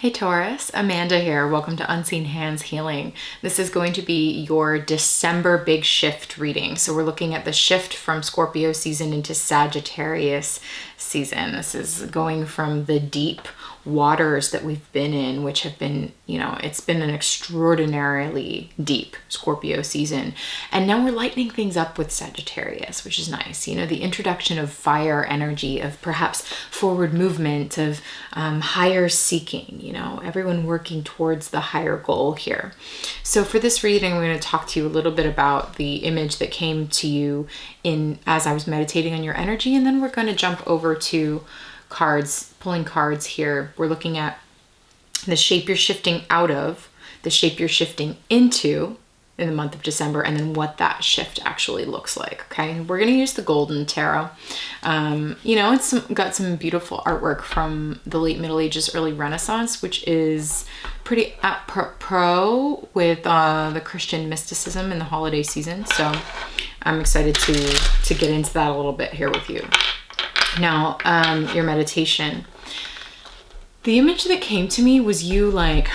Hey Taurus, Amanda here. Welcome to Unseen Hands Healing. This is going to be your December big shift reading. So we're looking at the shift from Scorpio season into Sagittarius season. This is going from the deep waters that we've been in, which have been, it's been an extraordinarily deep Scorpio season. And now we're lightening things up with Sagittarius, which is nice. The introduction of fire energy, of perhaps forward movement, of higher seeking, everyone working towards the higher goal here. So for this reading, I'm going to talk to you a little bit about the image that came to you as I was meditating on your energy. And then we're going to jump over to pulling cards here. We're looking at the shape you're shifting out of, the shape you're shifting into in the month of December, and then what that shift actually looks like. Okay, we're going to use the Golden Tarot. It's got some beautiful artwork from the late Middle Ages, early Renaissance, which is pretty apropos with the Christian mysticism in the holiday season. So I'm excited to get into that a little bit here with you. Now, your meditation. The image that came to me was you like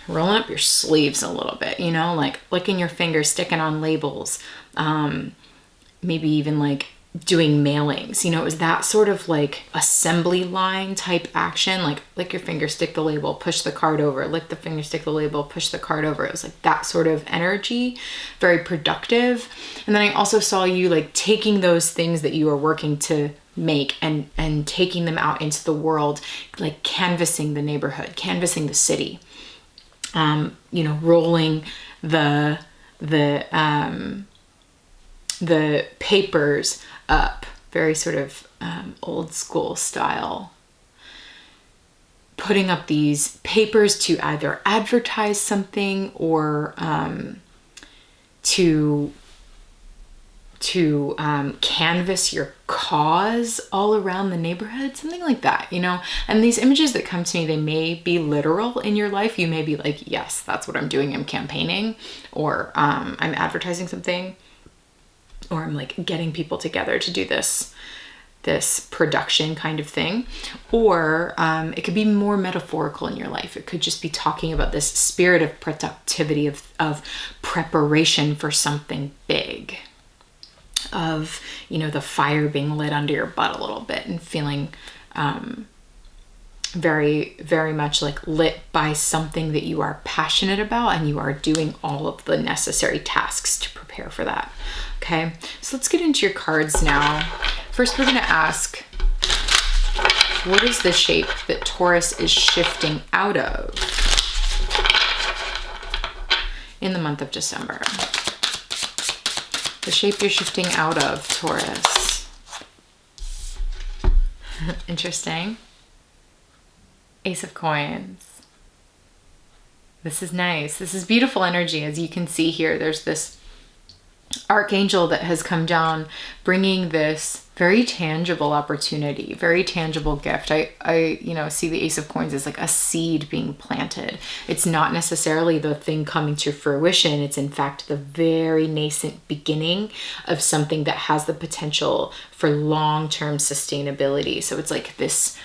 rolling up your sleeves a little bit, like licking your fingers, sticking on labels, maybe even like doing mailings. It was that sort of like assembly line type action, like lick your finger, stick the label, push the card over, lick the finger, stick the label, push the card over. It was like that sort of energy, very productive. And then I also saw you like taking those things that you were working to make and taking them out into the world, like canvassing the neighborhood, canvassing the city, rolling the papers up, very sort of old school style, putting up these papers to either advertise something or to canvas your cause all around the neighborhood, something like that, And these images that come to me, they may be literal in your life. You may be like, yes, that's what I'm doing. I'm campaigning, or I'm advertising something, or I'm like getting people together to do this production kind of thing. Or it could be more metaphorical in your life. It could just be talking about this spirit of productivity, of preparation for something big, of the fire being lit under your butt a little bit and feeling very, very much like lit by something that you are passionate about, and you are doing all of the necessary tasks to prepare for that. Okay, so let's get into your cards now. First, we're going to ask, what is the shape that Taurus is shifting out of in the month of December? The shape you're shifting out of, Taurus. Interesting. Ace of Coins. This is nice. This is beautiful energy. As you can see here, there's this archangel that has come down, bringing this very tangible opportunity, very tangible gift. I see the Ace of Coins as like a seed being planted. It's not necessarily the thing coming to fruition. It's in fact the very nascent beginning of something that has the potential for long-term sustainability. So it's like this,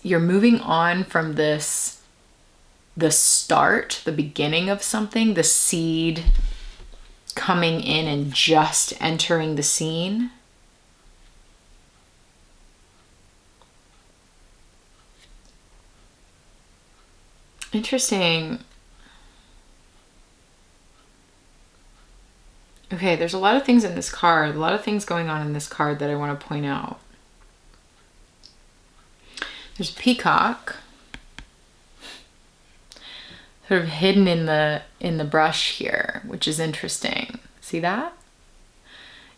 you're moving on from the start, the beginning of something, the seed coming in and just entering the scene. Interesting. Okay, there's a lot of things in this card, a lot of things going on in this card that I want to point out. There's Peacock, sort of hidden in the brush here, which is interesting. See that?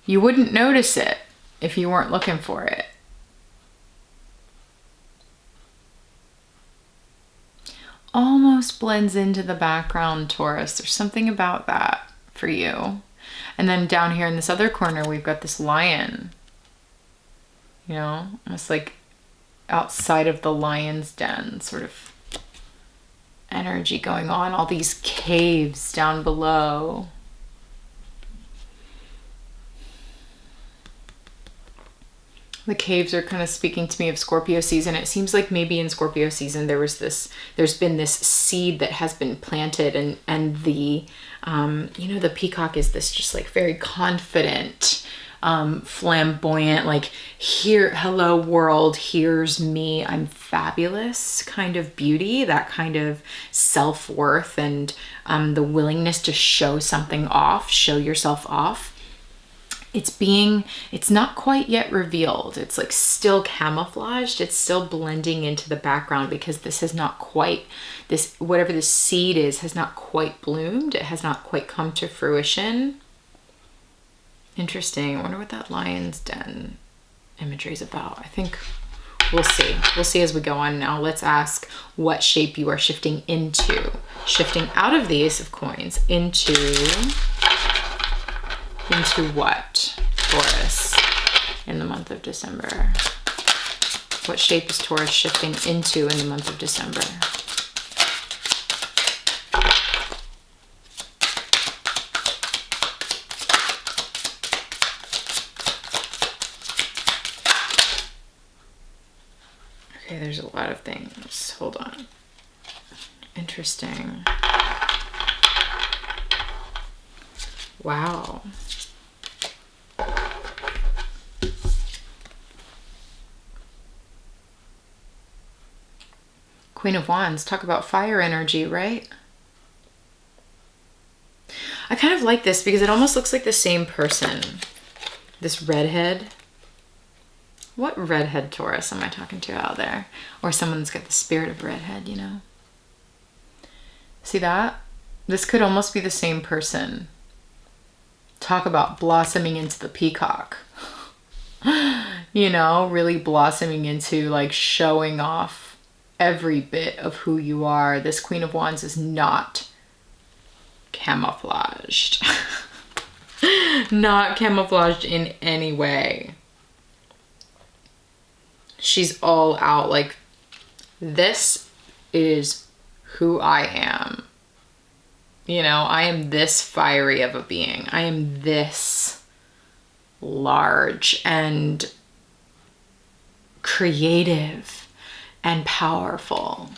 You wouldn't notice it if you weren't looking for it. Almost blends into the background, Taurus. There's something about that for you. And then down here in this other corner, we've got this lion. Almost like outside of the lion's den, sort of energy going on. All these caves down below. The caves are kind of speaking to me of Scorpio season. It seems like maybe in Scorpio season there's been this seed that has been planted, and the the peacock is this just like very confident, flamboyant, like, here, hello world, here's me, I'm fabulous kind of beauty, that kind of self-worth, and the willingness to show something off, show yourself off. It's not quite yet revealed. It's like still camouflaged. It's still blending into the background because this has not quite, whatever this seed is, has not quite bloomed. It has not quite come to fruition. Interesting. I wonder what that lion's den imagery is about. I think we'll see. We'll see as we go on. Now let's ask what shape you are shifting into. Shifting out of the Ace of Coins into what, Taurus, in the month of December? What shape is Taurus shifting into in the month of December? Okay, there's a lot of things. Hold on. Interesting. Wow. Queen of Wands, talk about fire energy, right? I kind of like this because it almost looks like the same person. This redhead. What redhead Taurus am I talking to out there? Or someone that's got the spirit of redhead, you know? See that? This could almost be the same person. Talk about blossoming into the peacock. You know, really blossoming into like showing off every bit of who you are. This Queen of Wands is not camouflaged. Not camouflaged in any way. She's all out like, this is who I am. You know, I am this fiery of a being. I am this large and creative and powerful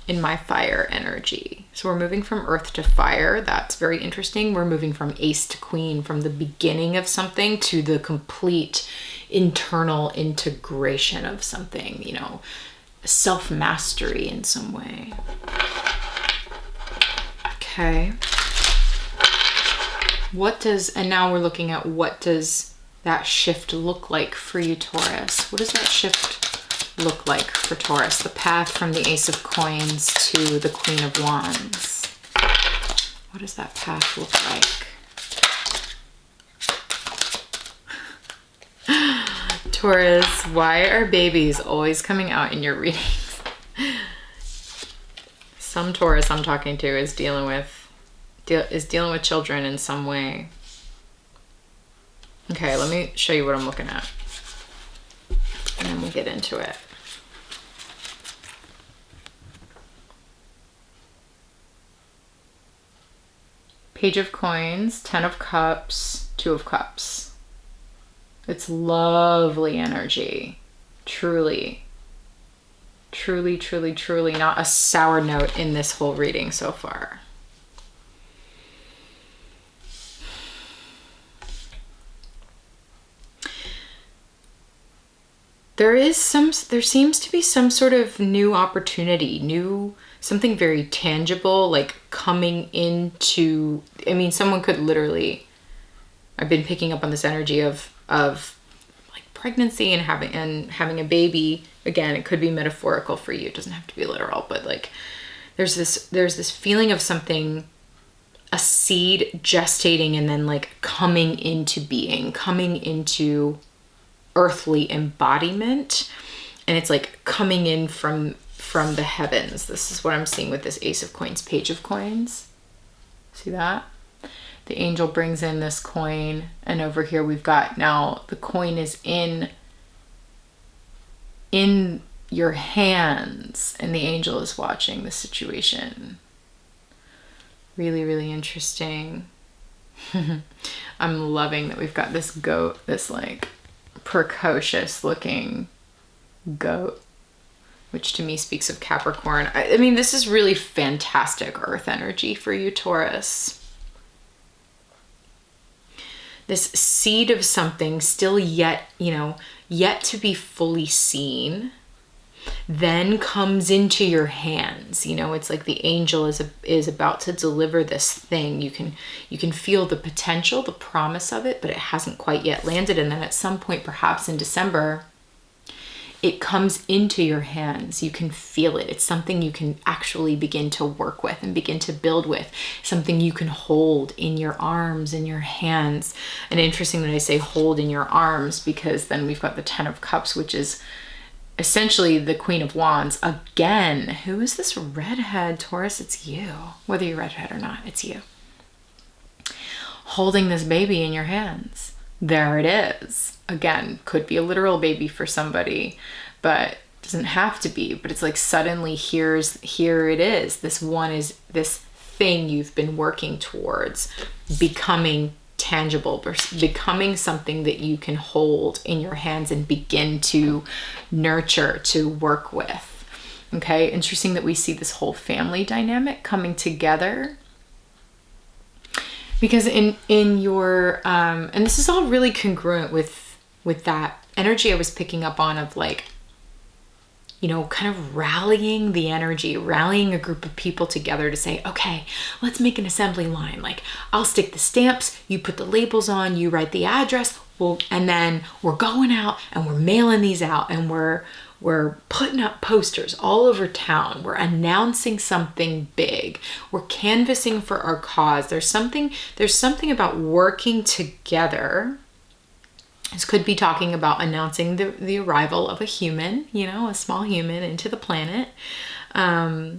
in my fire energy. So we're moving from earth to fire. That's very interesting. We're moving from ace to queen, from the beginning of something to the complete internal integration of something, you know, self-mastery in some way. Okay. And now we're looking at what does that shift look like for you, Taurus? What does that shift look like for Taurus? The path from the Ace of Coins to the Queen of Wands. What does that path look like? Taurus, why are babies always coming out in your readings? Some Taurus I'm talking to is dealing with children in some way. Okay, let me show you what I'm looking at, and then we'll get into it. Page of Coins, 10 of Cups, 2 of Cups. It's lovely energy. Truly. Truly, truly, truly not a sour note in this whole reading so far. There seems to be some sort of new opportunity, something very tangible, like coming into, I mean, someone could literally, I've been picking up on this energy of like pregnancy and having a baby. Again, it could be metaphorical for you. It doesn't have to be literal, but like there's this feeling of something, a seed gestating and then like coming into being, coming into earthly embodiment, and it's like coming in from the heavens. This is what I'm seeing with this Ace of Coins, Page of Coins. See that? The angel brings in this coin, and over here we've got, now the coin is in your hands, and the angel is watching the situation. Really, really interesting. I'm loving that we've got this goat, this like precocious looking goat, which to me speaks of Capricorn. I mean, this is really fantastic earth energy for you, Taurus. This seed of something still yet, yet to be fully seen, then comes into your hands. It's like the angel is about to deliver this thing. You can feel the potential, the promise of it, but it hasn't quite yet landed. And then at some point, perhaps in December, it comes into your hands. You can feel it. It's something you can actually begin to work with and begin to build with, something you can hold in your arms, in your hands. And interesting that I say hold in your arms, because then we've got the 10 of Cups, which is essentially the Queen of Wands. Again, who is this redhead, Taurus? It's you. Whether you're redhead or not, it's you. Holding this baby in your hands. There it is. Again, could be a literal baby for somebody, but doesn't have to be. But it's like suddenly here it is. This one is this thing you've been working towards becoming tangible, becoming something that you can hold in your hands and begin to nurture, to work with. Okay, interesting that we see this whole family dynamic coming together. Because in your, and this is all really congruent with that energy I was picking up on of like, kind of rallying the energy, rallying a group of people together to say, okay, let's make an assembly line. Like, I'll stick the stamps, you put the labels on, you write the address, and then we're going out and we're mailing these out, and we're putting up posters all over town. We're announcing something big. We're canvassing for our cause. There's something about working together. This could be talking about announcing the arrival of a human, a small human into the planet. But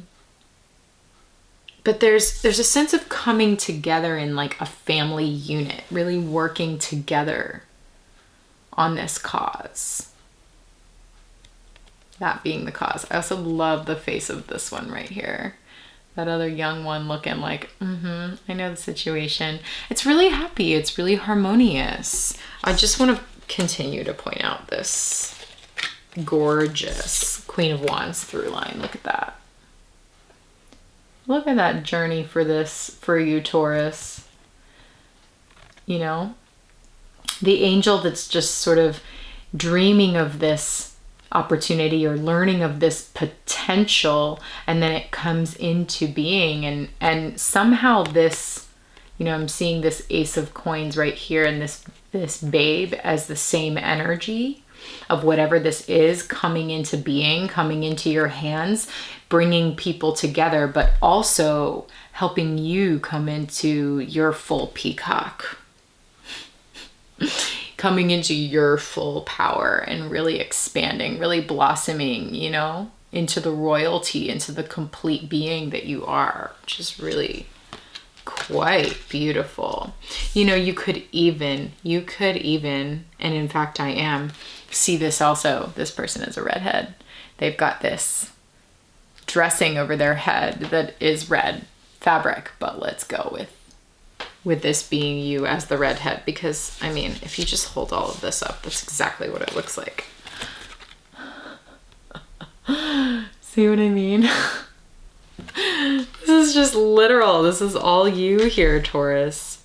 there's a sense of coming together in like a family unit, really working together on this cause. That being the cause. I also love the face of this one right here. That other young one looking like, I know the situation. It's really happy. It's really harmonious. I just want to continue to point out this gorgeous Queen of Wands through line. Look at that. Look at that journey for you, Taurus. The angel that's just sort of dreaming of this opportunity or learning of this potential, and then it comes into being, and somehow this, I'm seeing this Ace of Coins right here, and this babe as the same energy of whatever this is coming into being, coming into your hands, bringing people together, but also helping you come into your full peacock. Coming into your full power and really expanding, really blossoming, into the royalty, into the complete being that you are, which is really quite beautiful. You could even, and in fact I am, see this also. This person is a redhead. They've got this dressing over their head that is red fabric, but let's go with this being you as the redhead, because I mean, if you just hold all of this up, that's exactly what it looks like. See what I mean? This is just literal. This is all you here, Taurus.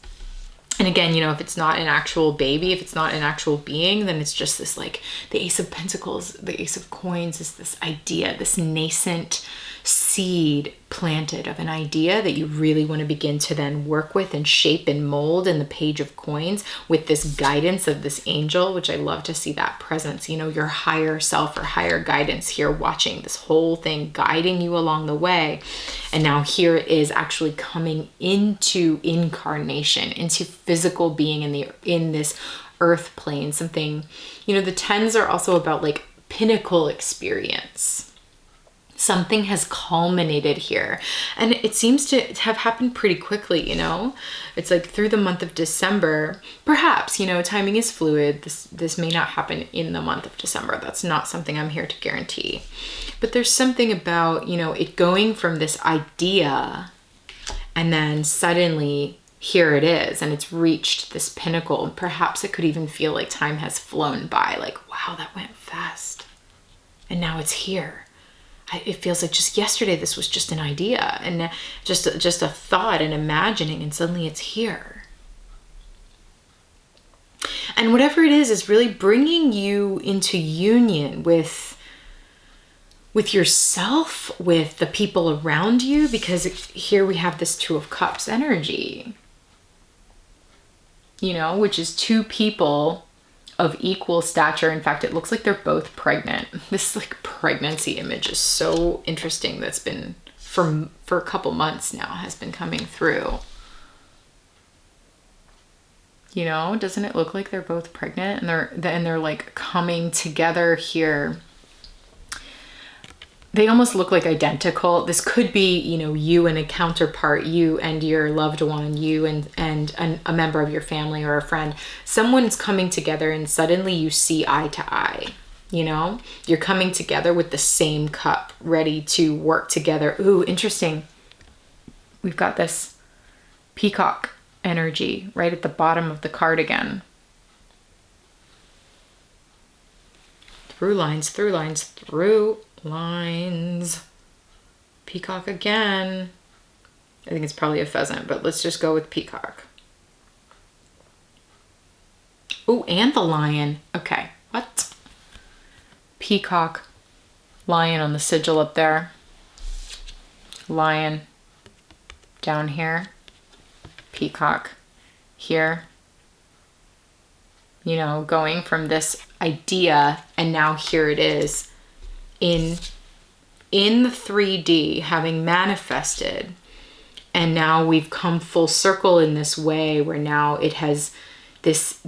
And again, if it's not an actual baby, if it's not an actual being, then it's just this, like, the Ace of Pentacles, the Ace of Coins is this idea, this nascent seed planted of an idea that you really want to begin to then work with and shape and mold in the Page of Coins with this guidance of this angel, which I love to see that presence, your higher self or higher guidance here watching this whole thing, guiding you along the way. And now here it is actually coming into incarnation, into physical being in this earth plane. Something, the 10s are also about like pinnacle experience. Something has culminated here, and it seems to have happened pretty quickly. It's like through the month of December, perhaps, timing is fluid. This may not happen in the month of December. That's not something I'm here to guarantee, but there's something about, it going from this idea and then suddenly here it is, and it's reached this pinnacle. Perhaps it could even feel like time has flown by, like, wow, that went fast. And now it's here. It feels like just yesterday this was just an idea, and just a thought and imagining, and suddenly it's here. And whatever it is really bringing you into union with yourself, with the people around you, because here we have this Two of Cups energy, you know, which is two people of equal stature. In fact, it looks like they're both pregnant. This like pregnancy image is so interesting. That's been for a couple months now, has been coming through. You know, doesn't it look like they're both pregnant, and they're like coming together here? They almost look like identical. This could be, you know, you and a counterpart, you and your loved one, you and a member of your family or a friend. Someone's coming together and suddenly you see eye to eye, you know? You're coming together with the same cup, ready to work together. Ooh, interesting. We've got this Peacock energy right at the bottom of the card again. Through lines, through lines, through lines. Peacock again. I think it's probably a pheasant, but let's just go with peacock. Oh, and the lion. Okay, what? Peacock, lion on the sigil up there. Lion down here. Peacock here. You know, going from this idea, and now here it is in the 3D, having manifested, and now we've come full circle in this way where now it has this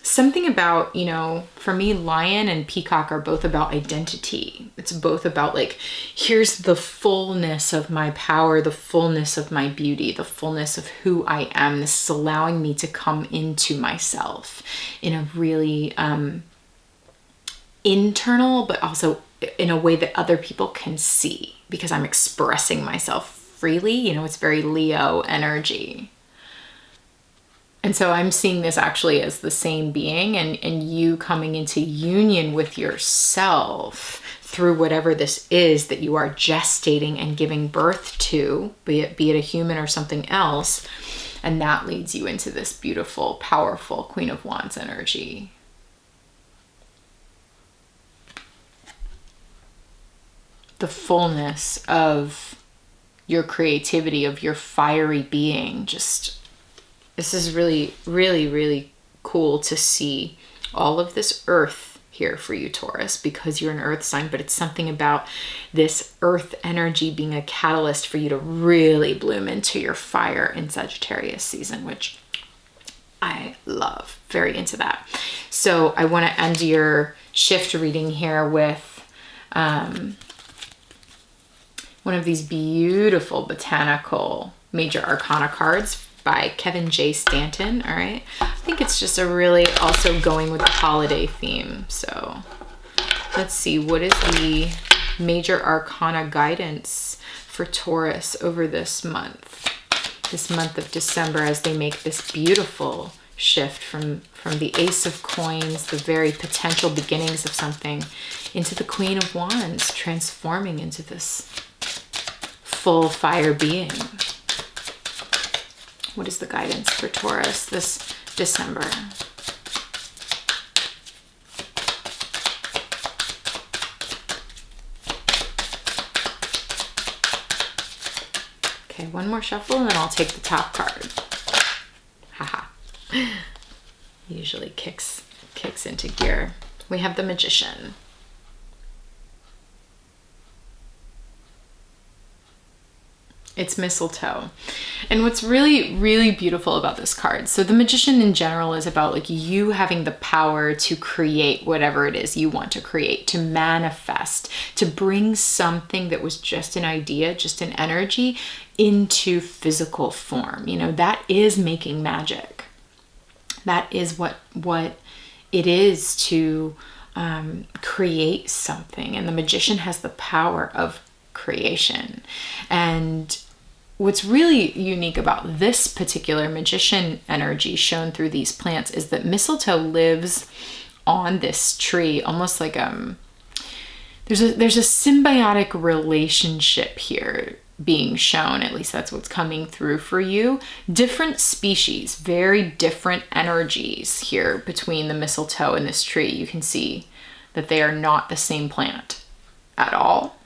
something about, you know, for me, lion and peacock are both about identity. It's both about like, here's the fullness of my power, the fullness of my beauty, the fullness of who I am. This is allowing me to come into myself in a really internal, but also in a way that other people can see, because I'm expressing myself freely. You know, it's very Leo energy. And so I'm seeing this actually as the same being, and you coming into union with yourself through whatever this is that you are gestating and giving birth to, be it a human or something else. And that leads you into this beautiful, powerful Queen of Wands energy. The fullness of your creativity, of your fiery being. Just, this is really, really, really cool to see all of this earth here for you, Taurus, because you're an earth sign, but it's something about this earth energy being a catalyst for you to really bloom into your fire in Sagittarius season, which I love. Very into that. So I want to end your shift reading here with one of these beautiful botanical major arcana cards by Kevin J. Stanton. All right. I think it's just a really also going with the holiday theme. So let's see, what is the major arcana guidance for Taurus over this month of December, as they make this beautiful shift from the Ace of Coins, the very potential beginnings of something, into the Queen of Wands, transforming into this full fire being. What is the guidance for Taurus this December? Okay, one more shuffle and then I'll take the top card. Haha. Usually kicks into gear. We have the Magician. It's mistletoe. And what's really, really beautiful about this card, so the Magician in general is about like you having the power to create whatever it is you want to create, to manifest, to bring something that was just an idea, just an energy, into physical form. You know, that is making magic. That is what it is to create something. And the Magician has the power of creation. And what's really unique about this particular magician energy shown through these plants is that mistletoe lives on this tree, almost like there's a symbiotic relationship here being shown. At least that's what's coming through for you. Different species, very different energies here between the mistletoe and this tree. You can see that they are not the same plant at all.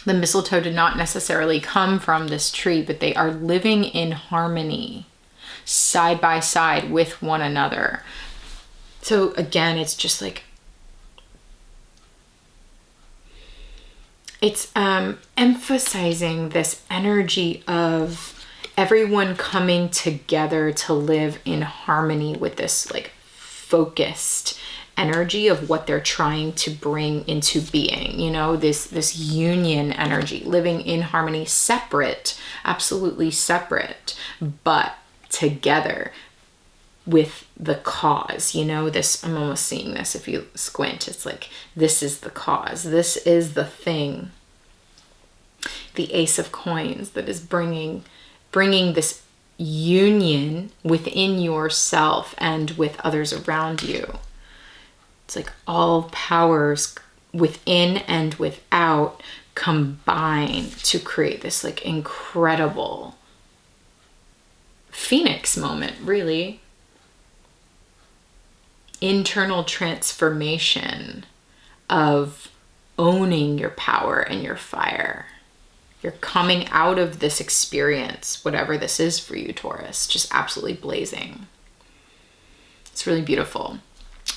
The mistletoe did not necessarily come from this tree, but they are living in harmony, side by side with one another. So again, it's just like, it's emphasizing this energy of everyone coming together to live in harmony with this like focused energy of what they're trying to bring into being, you know, this union energy, living in harmony, separate, absolutely separate, but together with the cause, you know, this, I'm almost seeing this if you squint, it's like, this is the cause, this is the thing, the Ace of Coins that is bringing this union within yourself and with others around you. It's like all powers within and without combine to create this like incredible phoenix moment, really. Internal transformation of owning your power and your fire. You're coming out of this experience, whatever this is for you, Taurus, just absolutely blazing. It's really beautiful.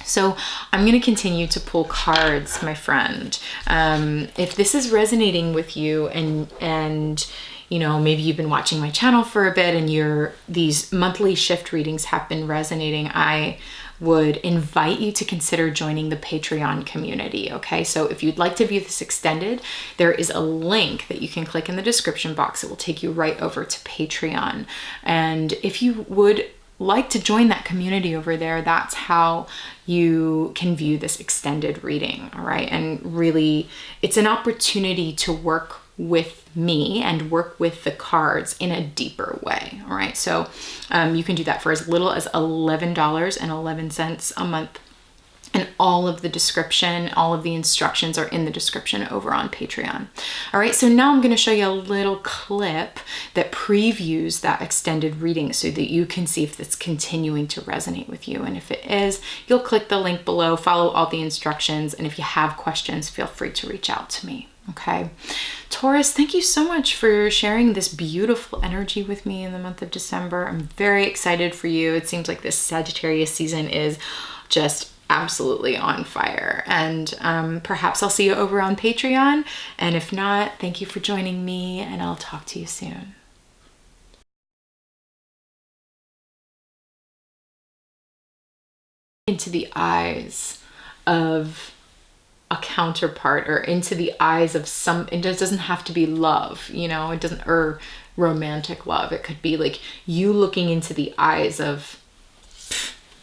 So I'm going to continue to pull cards, my friend. If this is resonating with you and you know, maybe you've been watching my channel for a bit and these monthly shift readings have been resonating, I would invite you to consider joining the Patreon community, okay? So if you'd like to view this extended, there is a link that you can click in the description box. It will take you right over to Patreon. And if you would like to join that community over there, that's how you can view this extended reading, all right? And really, it's an opportunity to work with me and work with the cards in a deeper way, all right? So you can do that for as little as $11.11 a month. And all of the description, all of the instructions are in the description over on Patreon. All right, so now I'm going to show you a little clip that previews that extended reading so that you can see if it's continuing to resonate with you. And if it is, you'll click the link below, follow all the instructions, and if you have questions, feel free to reach out to me. Okay, Taurus, thank you so much for sharing this beautiful energy with me in the month of December. I'm very excited for you. It seems like this Sagittarius season is just absolutely on fire, and perhaps I'll see you over on Patreon, and if not, thank you for joining me, and I'll talk to you soon. Into the eyes of a counterpart, or into the eyes of it doesn't have to be love, you know, it doesn't, or romantic love. It could be like you looking into the eyes of,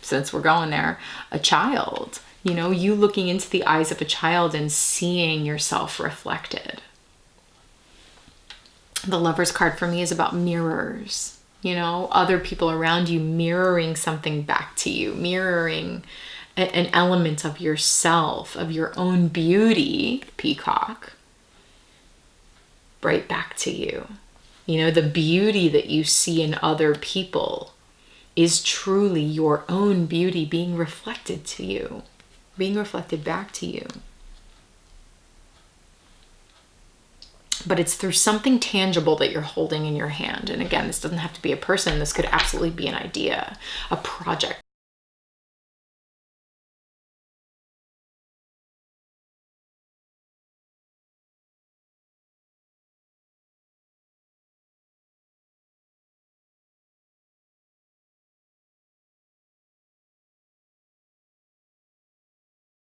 since we're going there, a child, you know, you looking into the eyes of a child and seeing yourself reflected. The Lover's card for me is about mirrors, you know, other people around you mirroring something back to you, mirroring an element of yourself, of your own beauty, Peacock, right back to you. You know, the beauty that you see in other people is truly your own beauty being reflected to you, being reflected back to you. But it's through something tangible that you're holding in your hand. And again, this doesn't have to be a person. This could absolutely be an idea, a project,